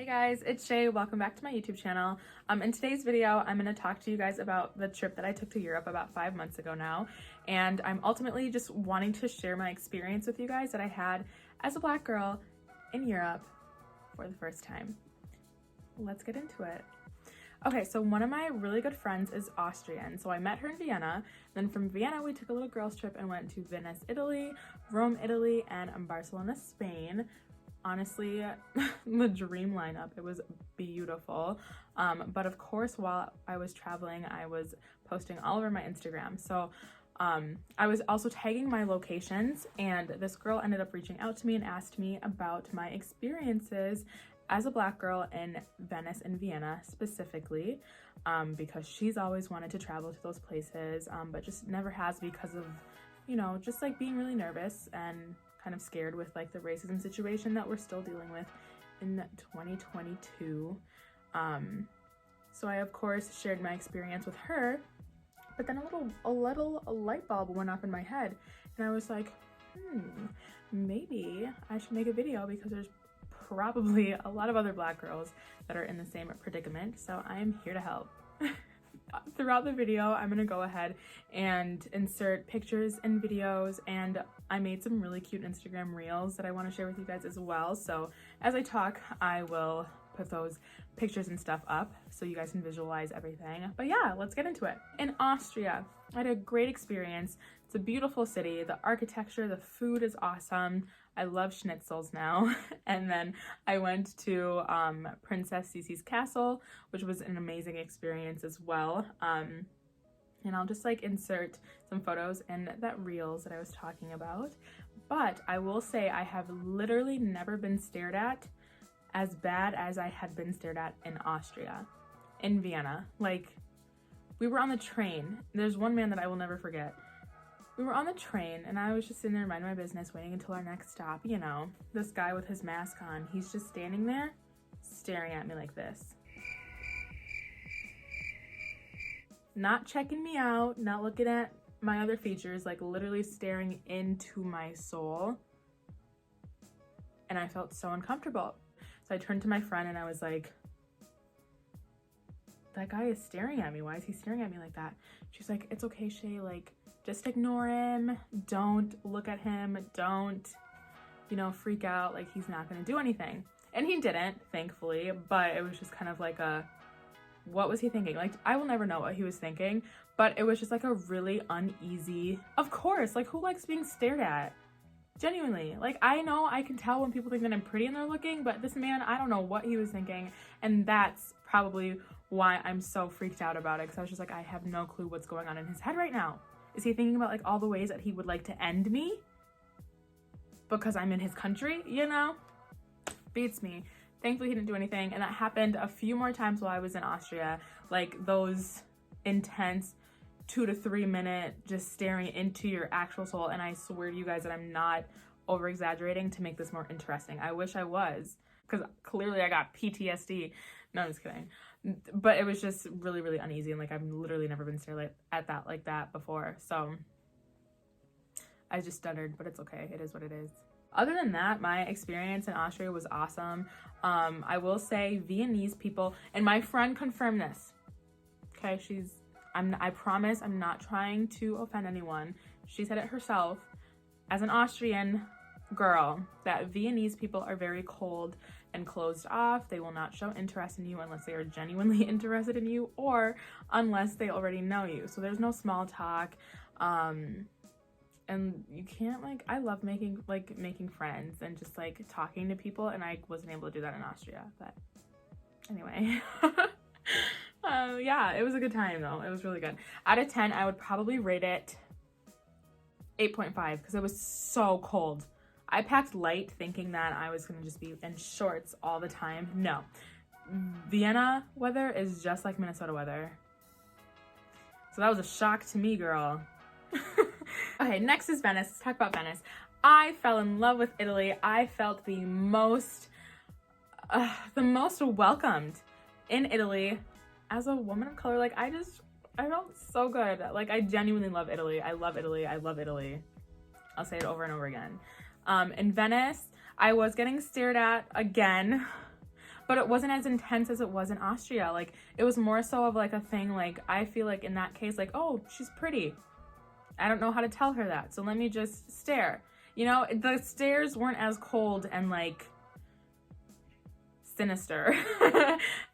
Guys, it's Shay. Welcome back to my YouTube channel. In today's video, I'm going to talk to you guys about the trip that I took to Europe about 5 months ago now. And I'm ultimately just wanting to share my experience with you guys that I had as a Black girl in Europe for the first time. Let's get into it. Okay, so one of my really good friends is Austrian. So I met her in Vienna. Then from Vienna, we took a little girls trip and went to Venice, Italy, Rome, Italy, and Barcelona, Spain. Honestly, the dream lineup. It was beautiful. But of course, while I was traveling, I was posting all over my Instagram. So I was also tagging my locations, and this girl ended up reaching out to me and asked me about my experiences as a Black girl in Venice and Vienna specifically, because she's always wanted to travel to those places, but just never has because of, you know, just like being really nervous and kind of scared with like the racism situation that we're still dealing with in 2022. So I of course shared my experience with her, but then a little light bulb went off in my head, and I was like, maybe I should make a video because there's probably a lot of other Black girls that are in the same predicament, so I am here to help. Throughout the video, I'm gonna go ahead and insert pictures and videos, and I made some really cute Instagram reels that I want to share with you guys as well. So as I talk, I will put those pictures and stuff up so you guys can visualize everything. But yeah, let's get into it. In Austria, I had a great experience. It's a beautiful city. The architecture, the food is awesome. I love schnitzels now. And then I went to Princess Sisi's castle, which was an amazing experience as well. And I'll just like insert some photos and that reels that I was talking about. But I will say I have literally never been stared at as bad as I had been stared at in Austria, in Vienna. Like, we were on the train. There's one man that I will never forget. We were on the train and I was just sitting there minding my business, waiting until our next stop. You know, this guy with his mask on, he's just standing there staring at me like this. Not checking me out, not looking at my other features, like literally staring into my soul. And I felt so uncomfortable. So I turned to my friend and I was like, that guy is staring at me. Why is he staring at me like that? She's like, it's okay, Shay, like, just ignore him. Don't look at him. Don't, you know, freak out. Like, he's not gonna do anything. And he didn't, thankfully, but it was just kind of like a, what was he thinking? Like, I will never know what he was thinking, but it was just like a really uneasy, of course, like, who likes being stared at? Genuinely. Like, I know I can tell when people think that I'm pretty and they're looking, but this man, I don't know what he was thinking, and that's probably why I'm so freaked out about it, because I was just like, I have no clue what's going on in his head right now. Is he thinking about like all the ways that he would like to end me because I'm in his country, you know? Beats me. Thankfully, he didn't do anything, and that happened a few more times while I was in Austria, like those intense 2 to 3 minute just staring into your actual soul. And I swear to you guys that I'm not over exaggerating to make this more interesting. I wish I was, because clearly I got PTSD. No, I'm just kidding. But it was just really, really uneasy, and like I've literally never been stared at that like that before. So I just stuttered, but it's okay. It is what it is. Other than that, my experience in Austria was awesome. I will say Viennese people, and my friend confirmed this. Okay, I promise I'm not trying to offend anyone. She said it herself as an Austrian girl that Viennese people are very cold and closed off. They will not show interest in you unless they are genuinely interested in you or unless they already know you. So there's no small talk. And you can't, like, I love making friends and just like talking to people, and I wasn't able to do that in Austria. But anyway, yeah, it was a good time though. It was really good. Out of 10, I would probably rate it 8.5 because it was so cold. I packed light thinking that I was gonna just be in shorts all the time. No, Vienna weather is just like Minnesota weather. So that was a shock to me, girl. Okay, next is Venice. Let's talk about Venice. I fell in love with Italy. I felt the most welcomed in Italy as a woman of color. Like, I felt so good. Like, I genuinely love Italy. I love Italy. I love Italy. I'll say it over and over again. In Venice, I was getting stared at again but it wasn't as intense as it was in Austria. Like, it was more so of like a thing, like, I feel like in that case, like, oh, she's pretty. I don't know how to tell her that, so let me just stare. You know, the stares weren't as cold and like sinister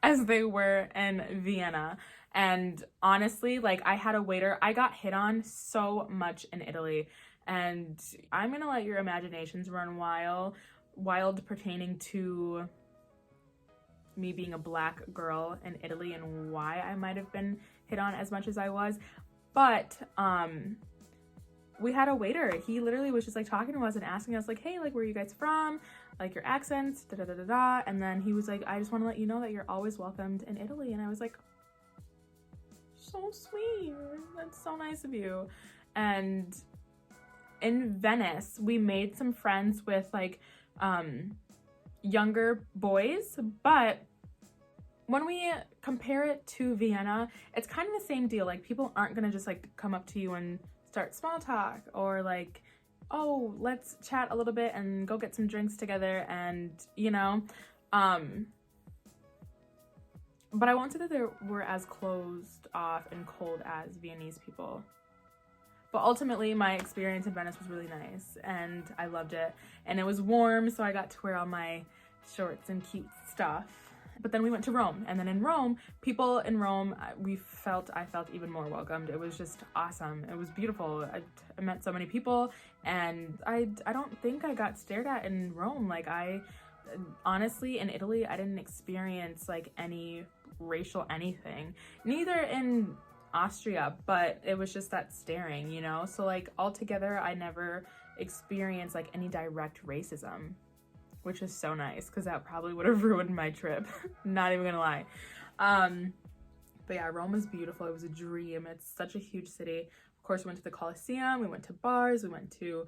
as they were in Vienna. And honestly, like, I had a waiter, I got hit on so much in Italy, and I'm gonna let your imaginations run wild pertaining to me being a black girl in Italy and why I might have been hit on as much as I was. But we had a waiter. He literally was just like talking to us and asking us like, hey, like, where are you guys from? Like, your accents, da da da da da. And then he was like, I just want to let you know that you're always welcomed in Italy. And I was like, so sweet. That's so nice of you. And in Venice, we made some friends with like younger boys, but when we compare it to Vienna, it's kind of the same deal. Like, people aren't gonna just like come up to you and start small talk, or like, oh, let's chat a little bit and go get some drinks together, and you know, but I won't say that they were as closed off and cold as Viennese people. But ultimately, my experience in Venice was really nice, and I loved it. And it was warm, so I got to wear all my shorts and cute stuff. But then we went to Rome, and then in Rome, people in Rome, I felt even more welcomed. It was just awesome. It was beautiful. I met so many people, and I don't think I got stared at in Rome. Like, honestly, in Italy, I didn't experience like any racial anything. Neither in Austria, but it was just that staring, you know? So like, altogether, I never experienced like any direct racism, which is so nice, because that probably would have ruined my trip. Not even gonna lie. But yeah, Rome was beautiful. It was a dream. It's such a huge city. Of course, we went to the Colosseum, we went to bars, we went to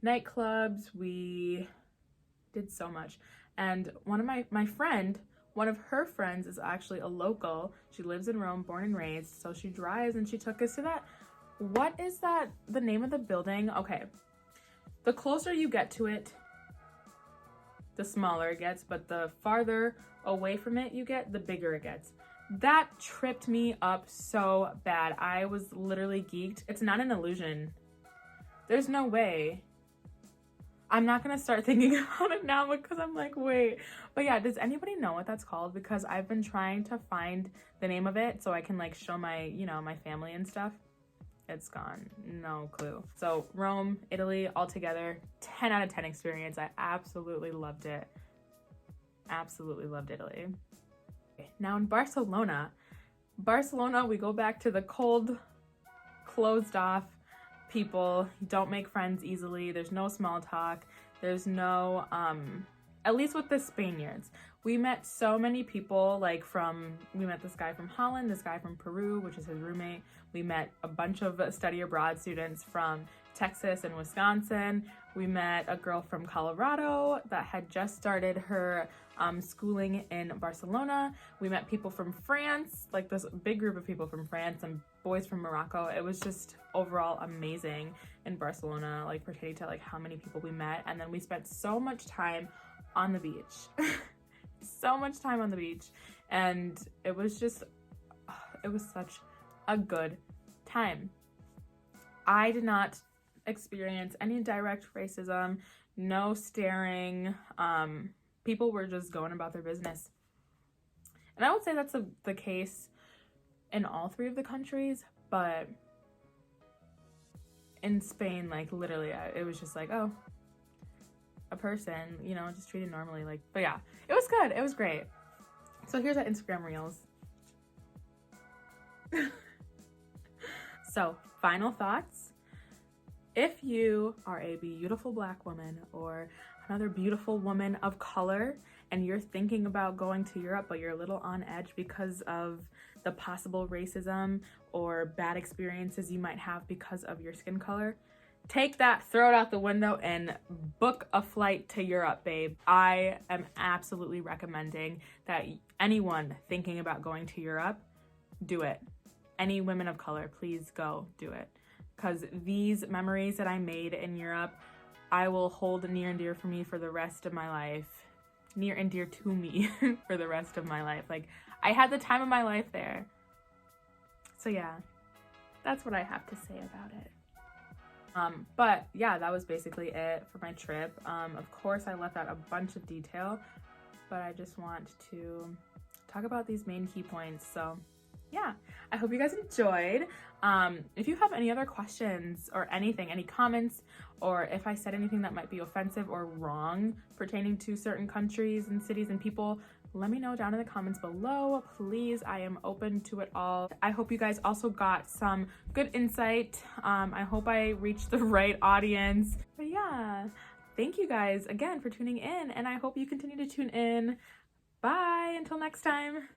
nightclubs, we did so much. And one of her friends is actually a local. She lives in Rome, born and raised, so she drives, and she took us to that, what is that, the name of the building? Okay, the closer you get to it, the smaller it gets, but the farther away from it you get, the bigger it gets. That tripped me up so bad. I was literally geeked. It's not an illusion. There's no way. I'm not gonna start thinking about it now because I'm like, wait. But yeah, does anybody know what that's called? Because I've been trying to find the name of it so I can like show my, you know, my family and stuff. It's gone. No clue. So Rome, Italy, altogether, 10 out of 10 experience. I absolutely loved it. Absolutely loved Italy. Now in Barcelona, we go back to the cold, closed off people. You don't make friends easily. There's no small talk. There's no, at least with the Spaniards. We met so many people, like we met this guy from Holland, this guy from Peru, which is his roommate. We met a bunch of study abroad students from Texas and Wisconsin. We met a girl from Colorado that had just started her schooling in Barcelona. We met people from France, like this big group of people from France and boys from Morocco. It was just overall amazing in Barcelona, like pertaining to like how many people we met. And then we spent so much time on the beach. So much time on the beach, and it was such a good time. I did not experience any direct racism, no staring. People were just going about their business, and I would say that's the case in all three of the countries, but in Spain, like literally, it was just like, oh, a person, you know, just treated normally. Like, but yeah, it was good. It was great. So here's our Instagram reels. So final thoughts. If you are a beautiful black woman or another beautiful woman of color and you're thinking about going to Europe, but you're a little on edge because of the possible racism or bad experiences you might have because of your skin color, take that, throw it out the window, and book a flight to Europe, babe. I am absolutely recommending that anyone thinking about going to Europe, do it. Any women of color, please go do it. Because these memories that I made in Europe, I will hold near and dear for me for the rest of my life. near and dear to me for the rest of my life. Like, I had the time of my life there. So yeah, that's what I have to say about it. But yeah, that was basically it for my trip. Of course, I left out a bunch of detail, but I just want to talk about these main key points. So yeah, I hope you guys enjoyed. If you have any other questions or anything, any comments, or if I said anything that might be offensive or wrong pertaining to certain countries and cities and people, let me know down in the comments below, please. I am open to it all. I hope you guys also got some good insight. I hope I reached the right audience. But yeah, thank you guys again for tuning in, and I hope you continue to tune in. Bye, until next time.